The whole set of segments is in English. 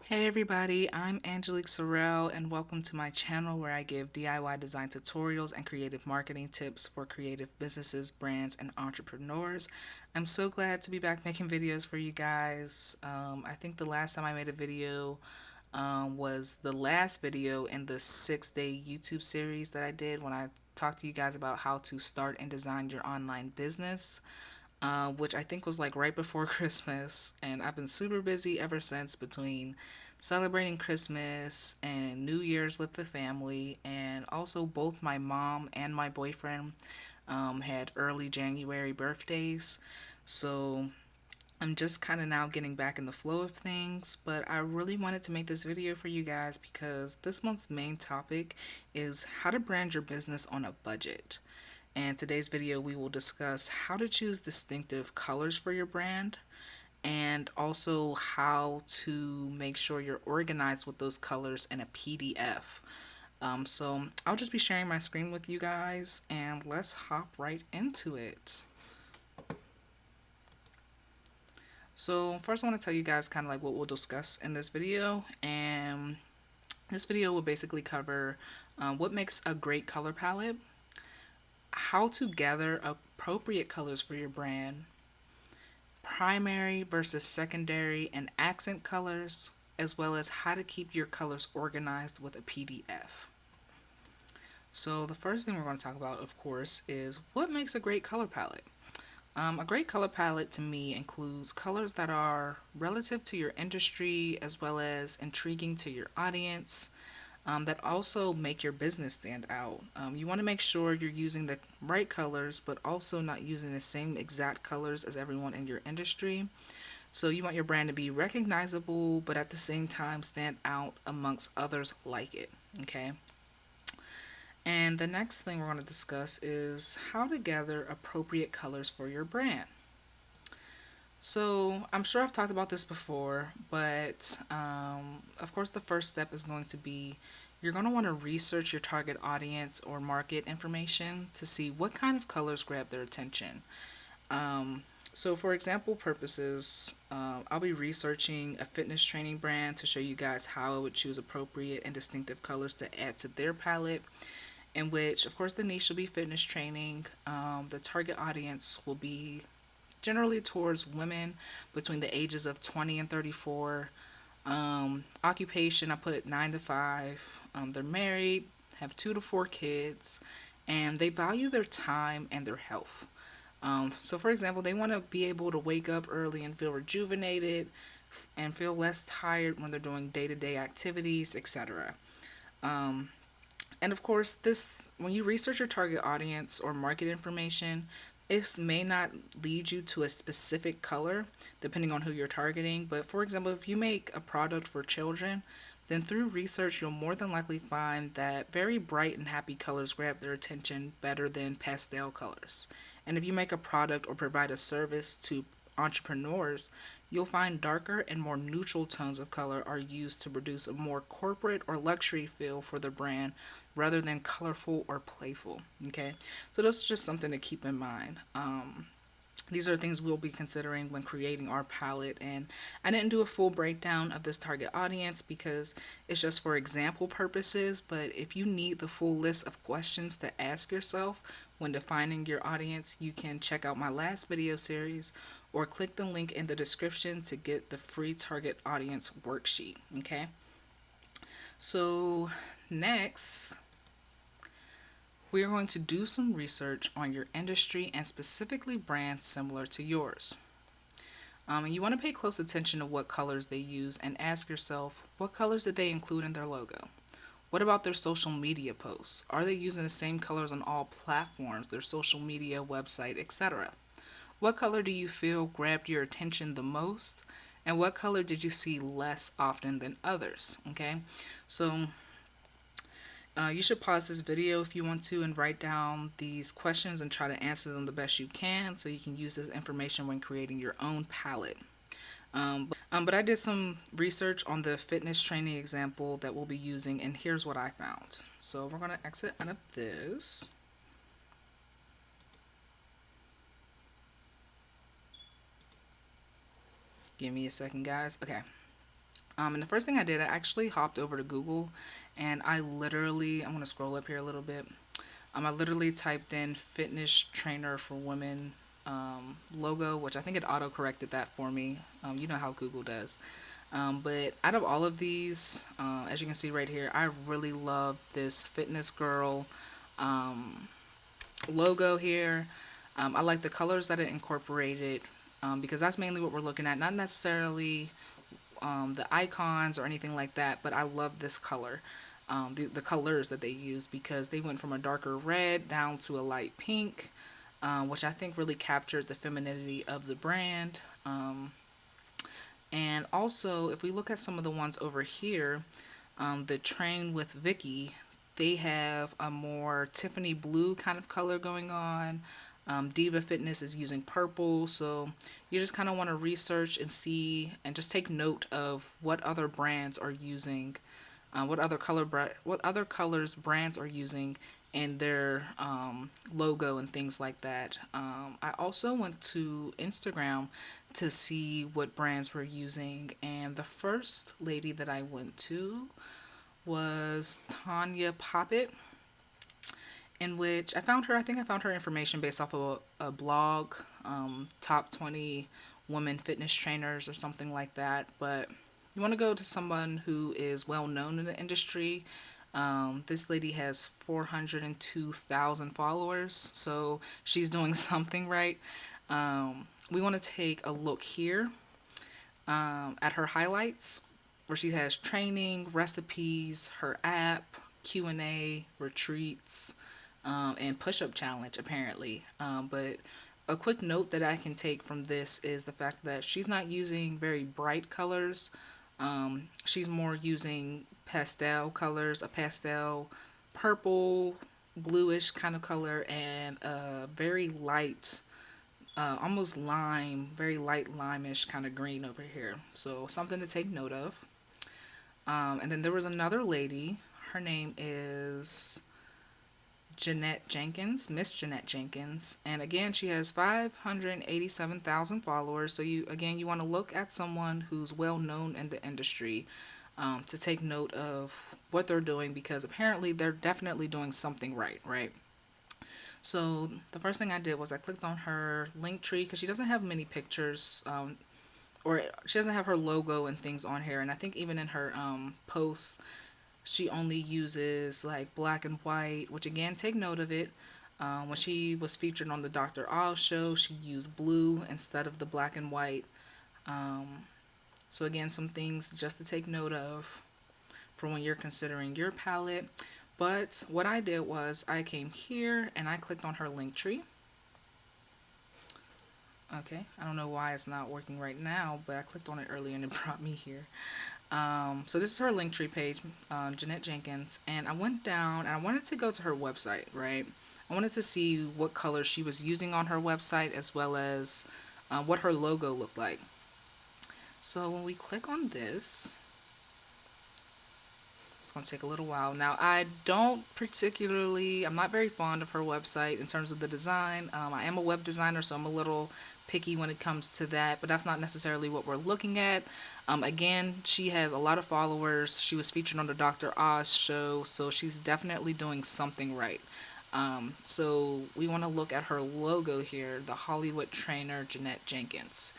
Hey everybody, I'm Angelique Sorrell and welcome to my channel where I give DIY design tutorials and creative marketing tips for creative businesses, brands, and entrepreneurs. I'm so glad to be back making videos for you guys. I think the last time I made a video was the last video in the 6-day YouTube series that I did when I talked to you guys about how to start and design your online business. Which I think was like right before Christmas. And I've been super busy ever since between celebrating Christmas and New Year's with the family. And also, both my mom and my boyfriend had early January birthdays. So I'm just kind of now getting back in the flow of things, but I really wanted to make this video for you guys because this month's main topic is how to brand your business on a budget. And today's video we will discuss how to choose distinctive colors for your brand and also how to make sure you're organized with those colors in a PDF. So I'll just be sharing my screen with you guys and let's hop right into it. So first I want to tell you guys kind of like what we'll discuss in this video, and this video will basically cover what makes a great color palette, how to gather appropriate colors for your brand, primary versus secondary and accent colors, as well as how to keep your colors organized with a PDF. So the first thing we're going to talk about, of course, is what makes a great color palette. A great color palette to me includes colors that are relative to your industry as well as intriguing to your audience, that also make your business stand out. You want to make sure you're using the right colors, but also not using the same exact colors as everyone in your industry. So you want your brand to be recognizable, but at the same time stand out amongst others like it. Okay. And the next thing we're going to discuss is how to gather appropriate colors for your brand. So I'm sure I've talked about this before, but of course the first step is going to be you're going to want to research your target audience or market information to see what kind of colors grab their attention. So for example purposes, I'll be researching a fitness training brand to show you guys how I would choose appropriate and distinctive colors to add to their palette, in which of course the niche will be fitness training. The target audience will be generally towards women between the ages of 20 and 34. Occupation, I put 9 to 5. They're married, have 2 to 4 kids, and they value their time and their health. So, for example, they want to be able to wake up early and feel rejuvenated and feel less tired when they're doing day to day activities, etc. And of course, this when you research your target audience or market information, it may not lead you to a specific color depending on who you're targeting. But for example, if you make a product for children, then through research, you'll more than likely find that very bright and happy colors grab their attention better than pastel colors. And if you make a product or provide a service to entrepreneurs, you'll find darker and more neutral tones of color are used to produce a more corporate or luxury feel for the brand rather than colorful or playful. Okay, so that's just something to keep in mind. These are things we'll be considering when creating our palette, and I didn't do a full breakdown of this target audience because it's just for example purposes. But if you need the full list of questions to ask yourself when defining your audience, you can check out my last video series or click the link in the description to get the free target audience worksheet. Okay, so next we are going to do some research on your industry and specifically brands similar to yours. And you want to pay close attention to what colors they use and ask yourself, what colors did they include in their logo? What about their social media posts? Are they using the same colors on all platforms, their social media, website, etc.? What color do you feel grabbed your attention the most? And what color did you see less often than others? Okay, so you should pause this video if you want to and write down these questions and try to answer them the best you can so you can use this information when creating your own palette. But I did some research on the fitness training example that we'll be using, and here's what I found. So we're going to exit out of this. Give me a second, guys. Okay. And the first thing I did, I actually hopped over to Google, and I'm going to scroll up here a little bit. I literally typed in fitness trainer for women logo, which I think it auto corrected that for me. You know how Google does. But out of all of these, as you can see right here, I really love this fitness girl logo here. I like the colors that it incorporated because that's mainly what we're looking at, not necessarily the icons or anything like that, but I love this color. The colors that they used because they went from a darker red down to a light pink, which I think really captured the femininity of the brand. And also, if we look at some of the ones over here, the Train with Vicky, they have a more Tiffany blue kind of color going on. Diva Fitness is using purple, so you just kind of want to research and see and just take note of what other brands are using, what other colors brands are using in their logo and things like that. I also went to Instagram to see what brands were using, and the first lady that I went to was Tanya Poppet, in which I think I found her information based off of a blog, top 20 women fitness trainers or something like that. But you want to go to someone who is well known in the industry. This lady has 402,000 followers, so she's doing something right. We want to take a look here at her highlights, where she has training, recipes, her app, Q&A, retreats, and push-up challenge apparently. But a quick note that I can take from this is the fact that she's not using very bright colors. She's more using pastel colors, a pastel purple, bluish kind of color, and a very light, almost lime, very light limeish kind of green over here. So something to take note of. And then there was another lady. Her name is Jeanette Jenkins, Miss Jeanette Jenkins, and again she has 587,000 followers. So you want to look at someone who's well known in the industry to take note of what they're doing because apparently they're definitely doing something right, right? So the first thing I did was I clicked on her link tree because she doesn't have many pictures, or she doesn't have her logo and things on here. And I think even in her posts, she only uses like black and white, which again, take note of it. When she was featured on the Dr. Oz show, she used blue instead of the black and white. So again, some things just to take note of for when you're considering your palette. But what I did was I came here and I clicked on her link tree. Okay, I don't know why it's not working right now, but I clicked on it earlier and it brought me here. So this is her link tree page, Jeanette Jenkins, and I went down and I wanted to go to her website, right? I wanted to see what colors she was using on her website as well as what her logo looked like. So when we click on this, it's going to take a little while. Now, I'm not very fond of her website in terms of the design. I am a web designer, so I'm a little picky when it comes to that, but that's not necessarily what we're looking at. Again, she has a lot of followers. She was featured on the Dr. Oz show, so she's definitely doing something right. So we want to look at her logo here, the Hollywood trainer Jeanette Jenkins.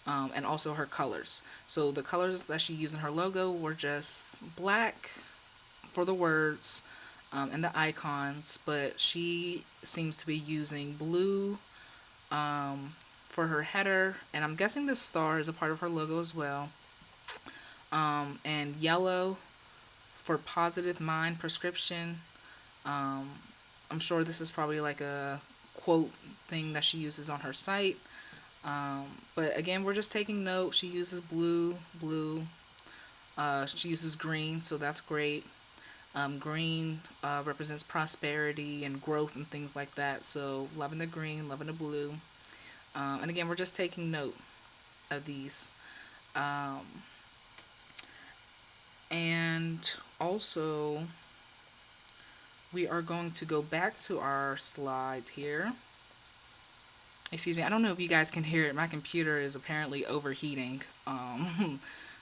And also her colors. So the colors that she used in her logo were just black for the words and the icons, but she seems to be using blue for her header, and I'm guessing the star is a part of her logo as well, and yellow for positive mind prescription. I'm sure this is probably like a quote thing that she uses on her site. But again, we're just taking note. She uses blue. She uses green, so that's great. Green represents prosperity and growth and things like that. So loving the green, loving the blue. And again, we're just taking note of these. And also, we are going to go back to our slide here. Excuse me, I don't know if you guys can hear it. My computer is apparently overheating.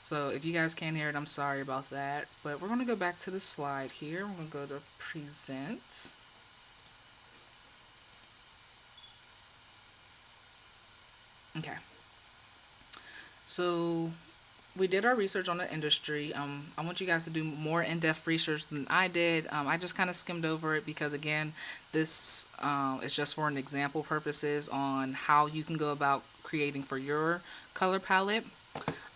So if you guys can't hear it, I'm sorry about that. But we're going to go back to the slide here. We're going to go to present. Okay. So we did our research on the industry. I want you guys to do more in-depth research than I did. I just kind of skimmed over it because, again, this is just for an example purposes on how you can go about creating for your color palette.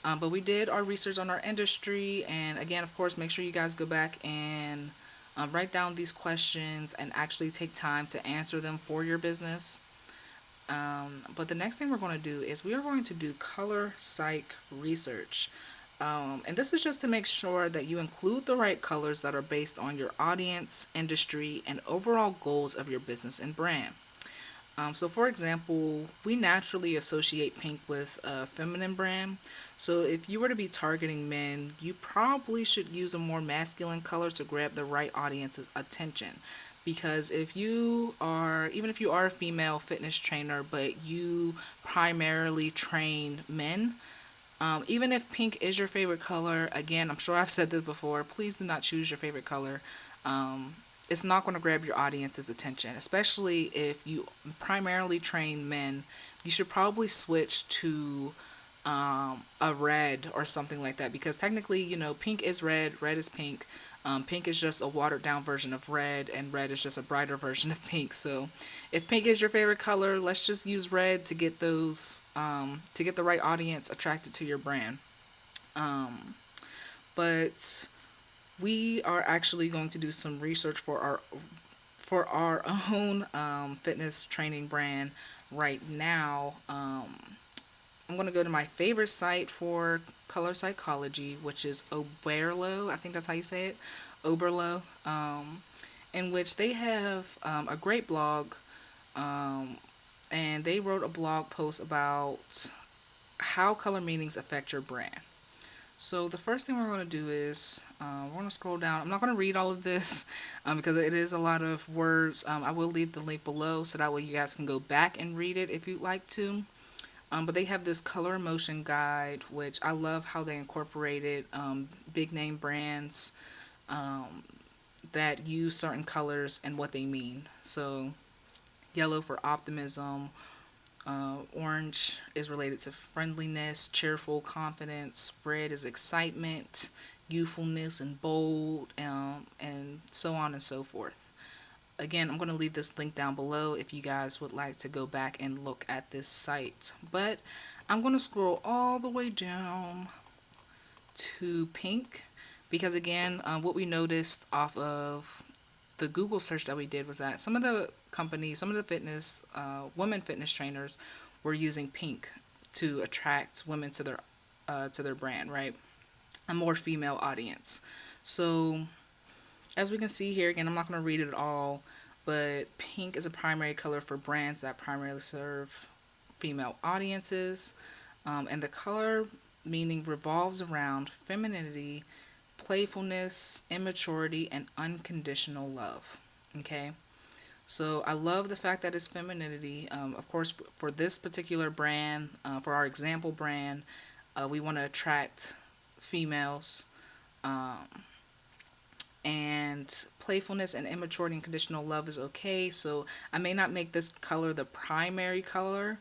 But we did our research on our industry, and again, of course, make sure you guys go back and write down these questions and actually take time to answer them for your business. But the next thing we're going to do is we are going to do color psych research. And this is just to make sure that you include the right colors that are based on your audience, industry, and overall goals of your business and brand. So, for example, we naturally associate pink with a feminine brand. So, if you were to be targeting men, you probably should use a more masculine color to grab the right audience's attention. Because even if you are a female fitness trainer, but you primarily train men, even if pink is your favorite color, again, I'm sure I've said this before, please do not choose your favorite color. It's not going to grab your audience's attention, especially if you primarily train men. You should probably switch to a red or something like that because technically, pink is red, red is pink. Pink is just a watered down version of red, and red is just a brighter version of pink. So, if pink is your favorite color, let's just use red to get to get the right audience attracted to your brand. But we are actually going to do some research for our own fitness training brand right now. I'm going to go to my favorite site for color psychology, which is Oberlo. I think that's how you say it. Oberlo. In which they have a great blog. And they wrote a blog post about how color meanings affect your brand. So the first thing we're going to do is we're going to scroll down. I'm not going to read all of this because it is a lot of words. I will leave the link below so that way you guys can go back and read it if you'd like to. But they have this color emotion guide, which I love how they incorporated big name brands that use certain colors and what they mean. So yellow for optimism, orange is related to friendliness, cheerful, confidence. Red is excitement, youthfulness, and bold, and so on and so forth. Again, I'm going to leave this link down below if you guys would like to go back and look at this site. But I'm going to scroll all the way down to pink because, again, what we noticed off of the Google search that we did was that some of the companies, some of the women fitness trainers were using pink to attract women to their brand, right? A more female audience. So as we can see here, again, I'm not going to read it all, but pink is a primary color for brands that primarily serve female audiences. And the color meaning revolves around femininity, playfulness, immaturity, and unconditional love. Okay? So I love the fact that it's femininity. Of course, for this particular brand, for our example brand, we want to attract females. And playfulness and immaturity and conditional love is okay. So I may not make this color the primary color.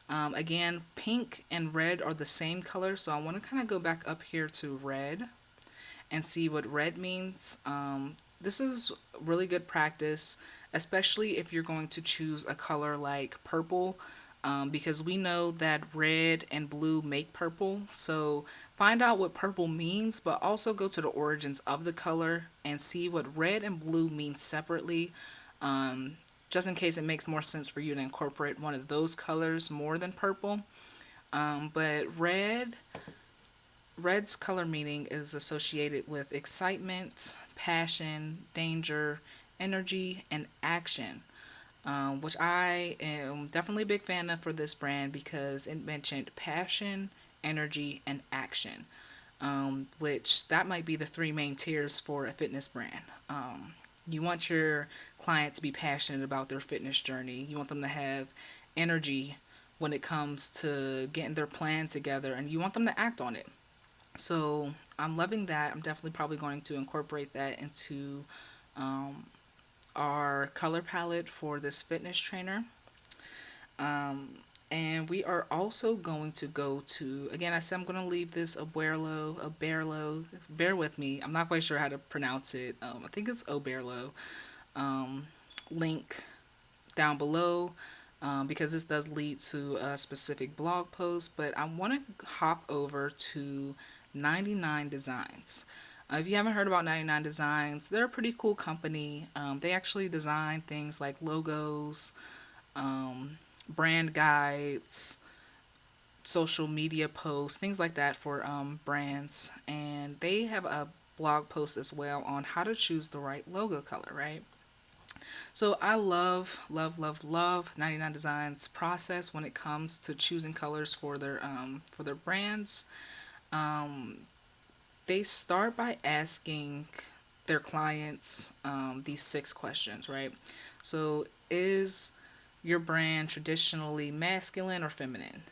Again, pink and red are the same color. So I want to kind of go back up here to red and see what red means. This is really good practice, especially if you're going to choose a color like purple, because we know that red and blue make purple. So find out what purple means, but also go to the origins of the color and see what red and blue mean separately, just in case it makes more sense for you to incorporate one of those colors more than purple. But red's color meaning is associated with excitement, passion, danger, energy, and action. Which I am definitely a big fan of for this brand because it mentioned passion, energy, and action, which that might be the three main tiers for a fitness brand. You want your client to be passionate about their fitness journey. You want them to have energy when it comes to getting their plan together, and you want them to act on it. So I'm loving that. I'm definitely probably going to incorporate that into our color palette for this fitness trainer. And we are also going to go to, again, I said I'm going to leave this Oberlo, bear with me. I'm not quite sure how to pronounce it. I think it's Oberlo. Link down below, because this does lead to a specific blog post, but I want to hop over to 99 Designs. If you haven't heard about 99 Designs, they're a pretty cool company. They actually design things like logos, brand guides, social media posts, things like that for brands. And they have a blog post as well on how to choose the right logo color, right? So I love 99 Designs process when it comes to choosing colors for their brands. They start by asking their clients these 6 questions, right? So is your brand traditionally masculine or feminine?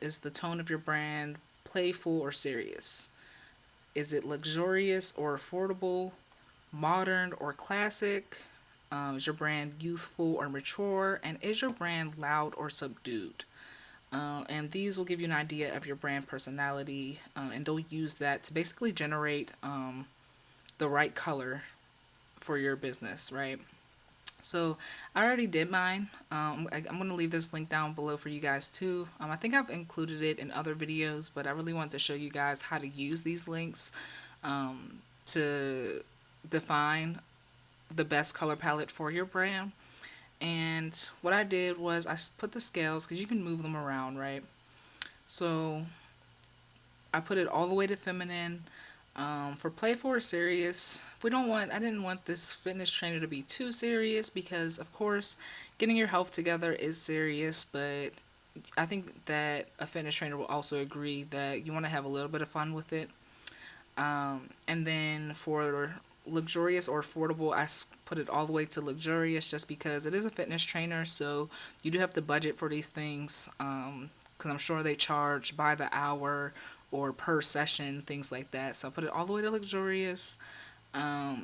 Is the tone of your brand playful or serious? Is it luxurious or affordable? Modern or classic? Is your brand youthful or mature? And is your brand loud or subdued? And these will give you an idea of your brand personality, and they'll use that to basically generate the right color for your business, right? So I already did mine. I'm going to leave this link down below for you guys too. I think I've included it in other videos, but I really wanted to show you guys how to use these links to define the best color palette for your brand. And what I did was I put the scales, because you can move them around, right? So I put it all the way to feminine. For playful or serious, I didn't want this fitness trainer to be too serious, because of course getting your health together is serious, but I think that a fitness trainer will also agree that you want to have a little bit of fun with it. And then for luxurious or affordable, put it all the way to luxurious, just because it is a fitness trainer, so you do have to budget for these things. Because I'm sure they charge by the hour or per session, things like that. So I put it all the way to luxurious. I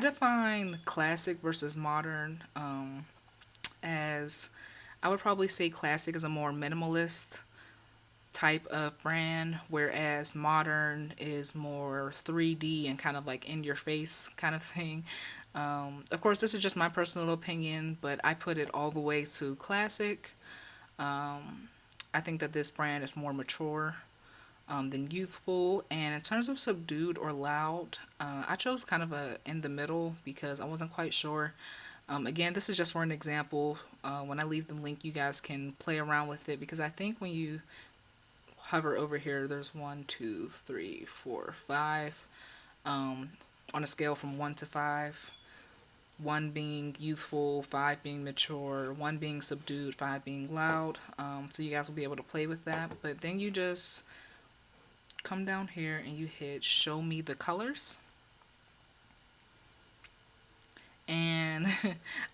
define classic versus modern as I would probably say classic is a more minimalist type of brand, whereas modern is more 3D and kind of like in your face kind of thing. Of course, this is just my personal opinion, but I put it all the way to classic. I think that this brand is more mature than youthful. And in terms of subdued or loud, I chose kind of a in the middle, because I wasn't quite sure. Again, this is just for an example. When I leave the link, you guys can play around with it, because I think when you hover over here, there's 1, 2, 3, 4, 5 on a scale from 1 to 5. 1 being youthful, 5 being mature, 1 being subdued, 5 being loud. So you guys will be able to play with that. But then you just come down here and you hit show me the colors. And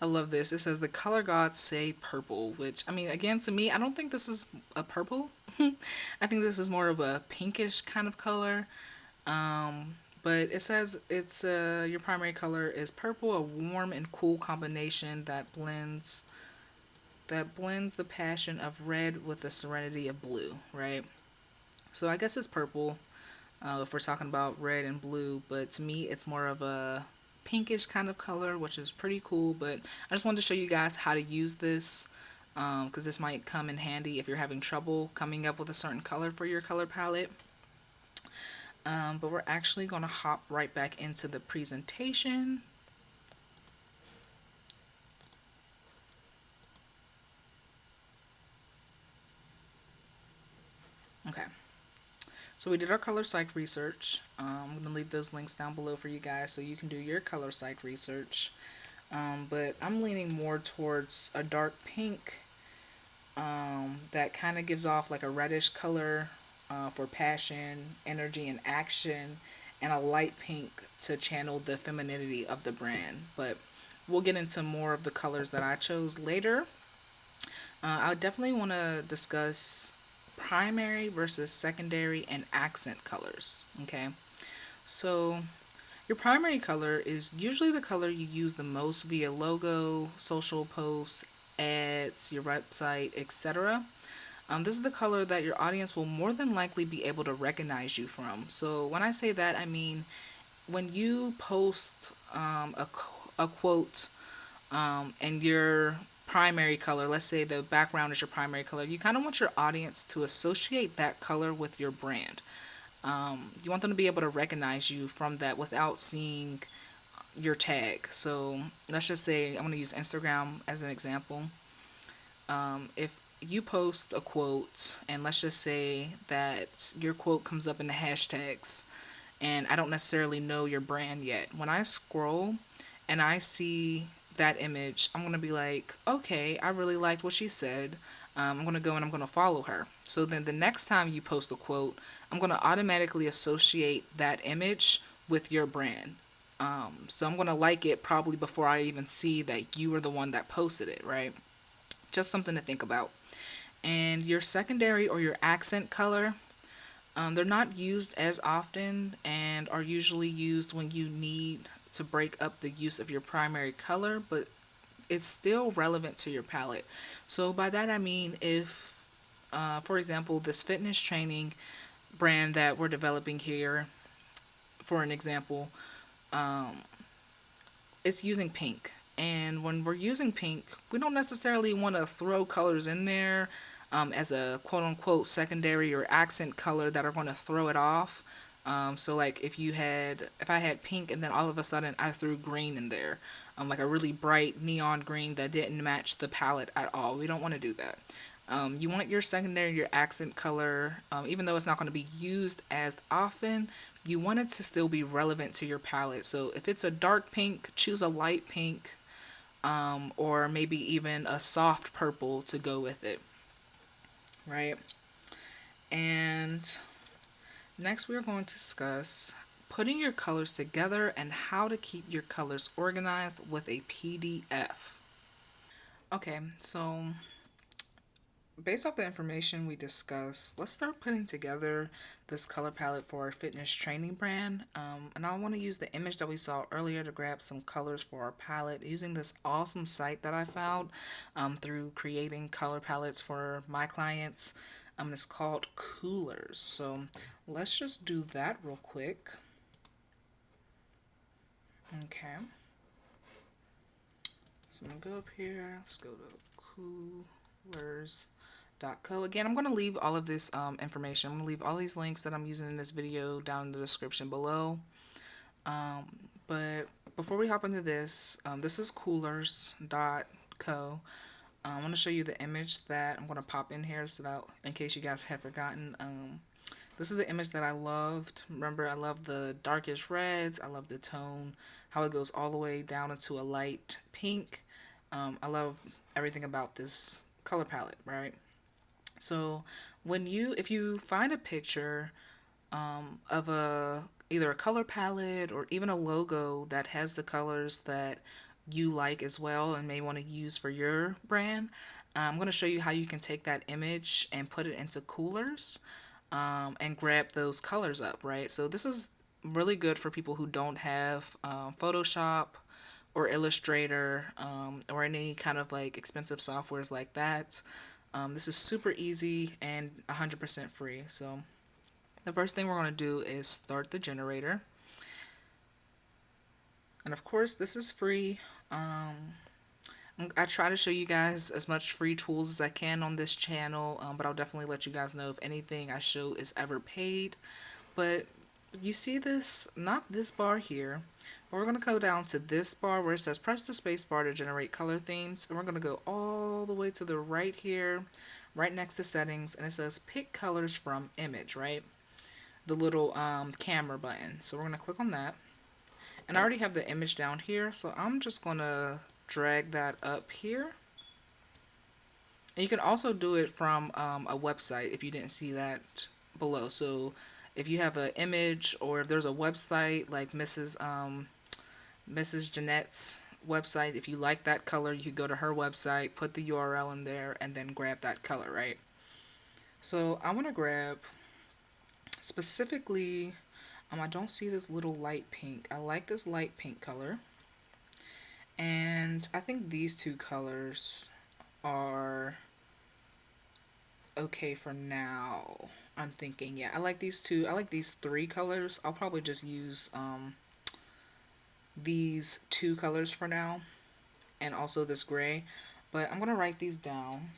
I love this. It says the color gods say purple, which, I mean, again, to me, I don't think this is a purple. I think this is more of a pinkish kind of color. But it says it's your primary color is purple, a warm and cool combination that blends the passion of red with the serenity of blue, right? So I guess it's purple, if we're talking about red and blue, but to me it's more of a pinkish kind of color, which is pretty cool. But I just wanted to show you guys how to use this, because this might come in handy if you're having trouble coming up with a certain color for your color palette. But we're actually going to hop right back into the presentation. Okay, so we did our color psych research. I'm going to leave those links down below for you guys so you can do your color psych research. But I'm leaning more towards a dark pink that kind of gives off like a reddish color for passion, energy, and action, and a light pink to channel the femininity of the brand. But we'll get into more of the colors that I chose later. I definitely want to discuss primary versus secondary and accent colors. Okay, so your primary color is usually the color you use the most via logo, social posts, ads, your website, etc. This is the color that your audience will more than likely be able to recognize you from. So when I say that, I mean when you post a quote and your primary color, let's say the background is your primary color, you kind of want your audience to associate that color with your brand. You want them to be able to recognize you from that without seeing your tag. So let's just say I'm going to use Instagram as an example. If you post a quote, and let's just say that your quote comes up in the hashtags, and I don't necessarily know your brand yet, when I scroll and I see that image, I'm going to be like, okay, I really liked what she said. I'm going to go and I'm going to follow her. So then the next time you post a quote, I'm going to automatically associate that image with your brand. So I'm going to like it probably before I even see that you were the one that posted it, right? Just something to think about. And your secondary or your accent color, they're not used as often and are usually used when you need to break up the use of your primary color, but it's still relevant to your palette. So by that I mean if, for example, this fitness training brand that we're developing here, for an example, it's using pink. And when we're using pink, we don't necessarily want to throw colors in there as a quote unquote secondary or accent color that are going to throw it off. So like if I had pink and then all of a sudden I threw green in there, like a really bright neon green that didn't match the palette at all. We don't want to do that. You want your secondary, your accent color, even though it's not going to be used as often, you want it to still be relevant to your palette. So if it's a dark pink, choose a light pink, or maybe even a soft purple to go with it, right? And next we're going to discuss putting your colors together and how to keep your colors organized with a PDF. Okay, so based off the information we discussed, let's start putting together this color palette for our fitness training brand. And I want to use the image that we saw earlier to grab some colors for our palette using this awesome site that I found through creating color palettes for my clients. It's called Coolers. So let's just do that real quick. Okay. So I'm going to go up here. Let's go to Coolers.co. Again, I'm going to leave all of this information. I'm going to leave all these links that I'm using in this video down in the description below. But before we hop into this, this is Coolers.co. I want to show you the image that I'm going to pop in here so that in case you guys have forgotten. This is the image that I loved. Remember, I love the darkest reds. I love the tone, how it goes all the way down into a light pink. I love everything about this color palette, right? So if you find a picture of either a color palette or even a logo that has the colors that you like as well and may want to use for your brand, I'm going to show you how you can take that image and put it into Coolers and grab those colors up, right? So this is really good for people who don't have Photoshop or Illustrator or any kind of like expensive softwares like that. This is super easy and 100% free. So the first thing we're going to do is start the generator. And of course, this is free. I try to show you guys as much free tools as I can on this channel, but I'll definitely let you guys know if anything I show is ever paid. But you see this, not this bar here. We're going to go down to this bar where it says press the space bar to generate color themes. And we're going to go all the way to the right here, right next to settings. And it says pick colors from image, right? The little camera button. So we're going to click on that. And I already have the image down here. So I'm just going to drag that up here. And you can also do it from a website if you didn't see that below. So if you have an image or if there's a website like Mrs. Jeanette's website, if you like that color, you could go to her website, put the URL in there, and then grab that color, right? So I want to grab specifically, I don't see this little light pink. I like this light pink color. And I think these two colors are okay for now. I'm thinking, yeah, I like these two. I like these three colors. I'll probably just use these two colors for now, and also this gray. But I'm gonna write these down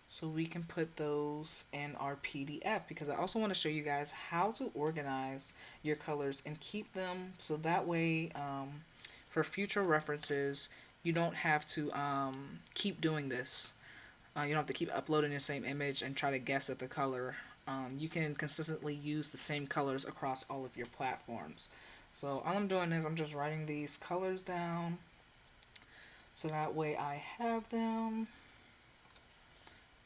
so we can put those in our PDF, because I also want to show you guys how to organize your colors and keep them so that way for future references you don't have to keep doing this. You don't have to keep uploading the same image and try to guess at the color. You can consistently use the same colors across all of your platforms. So all I'm doing is I'm just writing these colors down so that way I have them.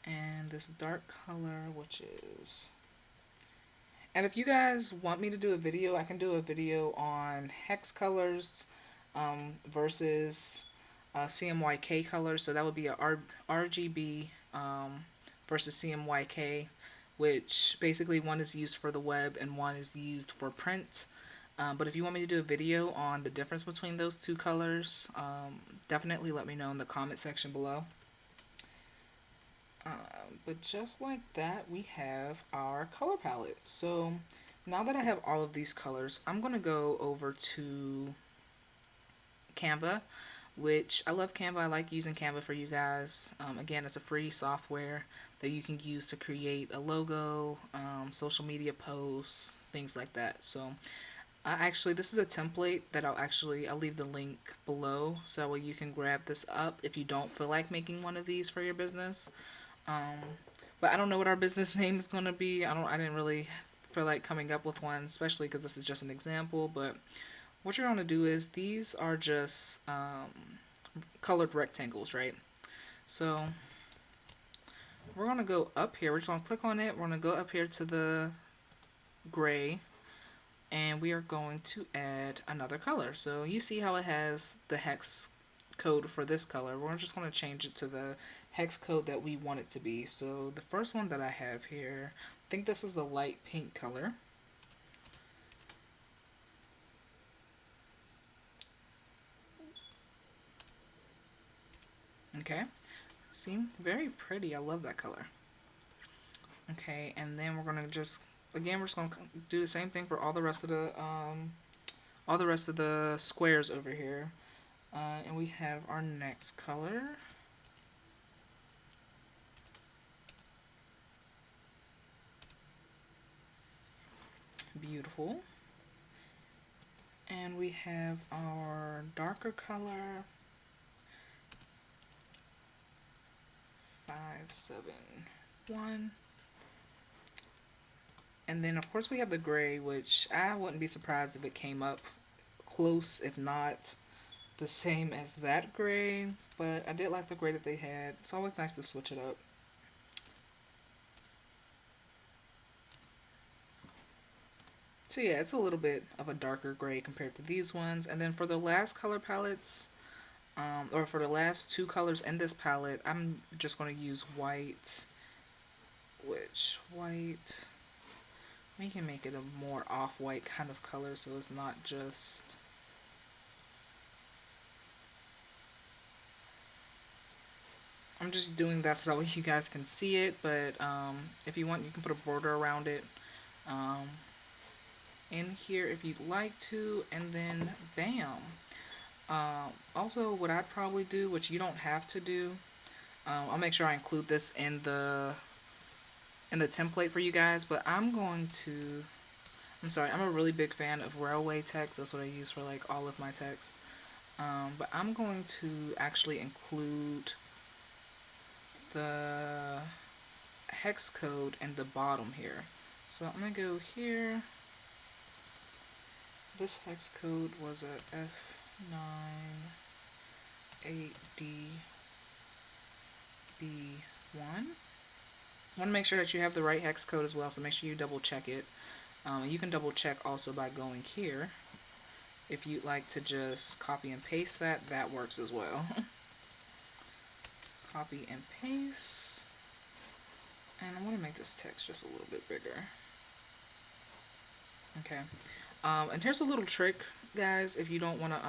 And this dark color, which is... And if you guys want me to do a video, I can do a video on hex colors versus CMYK colors. So that would be a RGB versus CMYK, which basically one is used for the web and one is used for print. But if you want me to do a video on the difference between those two colors, definitely let me know in the comment section below. But just like that, we have our color palette. So now that I have all of these colors, I'm going to go over to Canva, which I love Canva. I like using Canva for you guys. Again, it's a free software that you can use to create a logo, social media posts, things like that. So actually, this is a template that I'll leave the link below so you can grab this up if you don't feel like making one of these for your business. But I don't know what our business name is going to be. I didn't really feel like coming up with one, especially because this is just an example. But what you're going to do is these are just colored rectangles, right? So we're going to go up here. We're just going to click on it. We're going to go up here to the gray. And we are going to add another color. So you see how it has the hex code for this color. We're just going to change it to the hex code that we want it to be. So the first one that I have here, I think this is the light pink color. Okay, see, very pretty. I love that color. Okay, and then we're gonna just again we're just gonna do the same thing for all the rest of the squares over here. And we have our next color. Beautiful. And we have our darker color. 571. And then of course we have the gray, which I wouldn't be surprised if it came up close, if not the same as that gray. But I did like the gray that they had. It's always nice to switch it up. So yeah, it's a little bit of a darker gray compared to these ones. And then for the last color palettes, or for the last two colors in this palette, I'm just going to use white. Which white, we can make it a more off-white kind of color so it's not just... I'm just doing that so that you guys can see it, but if you want, you can put a border around it in here if you'd like to, and then bam. Also, what I'd probably do, which you don't have to do, I'll make sure I include this in the template for you guys, but I'm sorry, I'm a really big fan of railway text. That's what I use for like all of my texts. But I'm going to actually include the hex code in the bottom here. So I'm going to go here. This hex code was a F98DB1. Want to make sure that you have the right hex code as well, so make sure you double check it. You can double check also by going here. If you'd like to just copy and paste that, that works as well. Copy and paste. And I want to make this text just a little bit bigger. Okay. And here's a little trick, guys. If you don't want to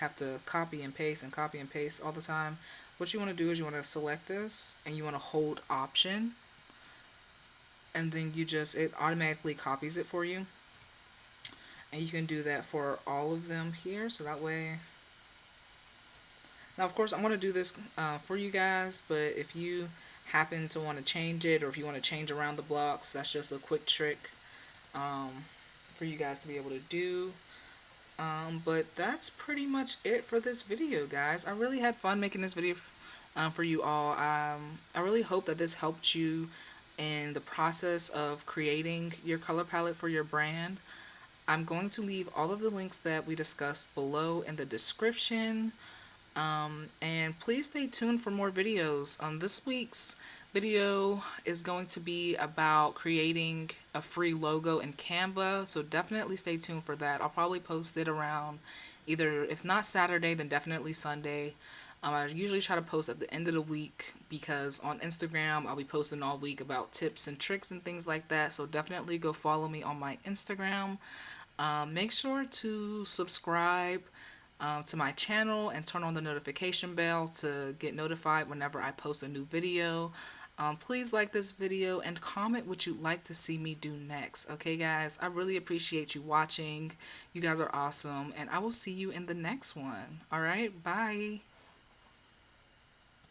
have to copy and paste and copy and paste all the time, what you want to do is you want to select this and you want to hold Option, and then it automatically copies it for you. And you can do that for all of them here, so that way. Now, of course, I'm going to do this for you guys, but if you happen to want to change it, or if you want to change around the blocks, that's just a quick trick for you guys to be able to do. But that's pretty much it for this video, guys. I really had fun making this video for you all. I really hope that this helped you in the process of creating your color palette for your brand. I'm going to leave all of the links that we discussed below in the description. And please stay tuned for more videos. This week's video is going to be about creating a free logo in Canva, so definitely stay tuned for that. I'll probably post it around either, if not Saturday, then definitely Sunday. I usually try to post at the end of the week because on Instagram I'll be posting all week about tips and tricks and things like that, so definitely go follow me on my Instagram. Make sure to subscribe to my channel and turn on the notification bell to get notified whenever I post a new video. Please like this video and comment what you'd like to see me do next. Okay, guys, I really appreciate you watching. You guys are awesome, and I will see you in the next one. All right, bye.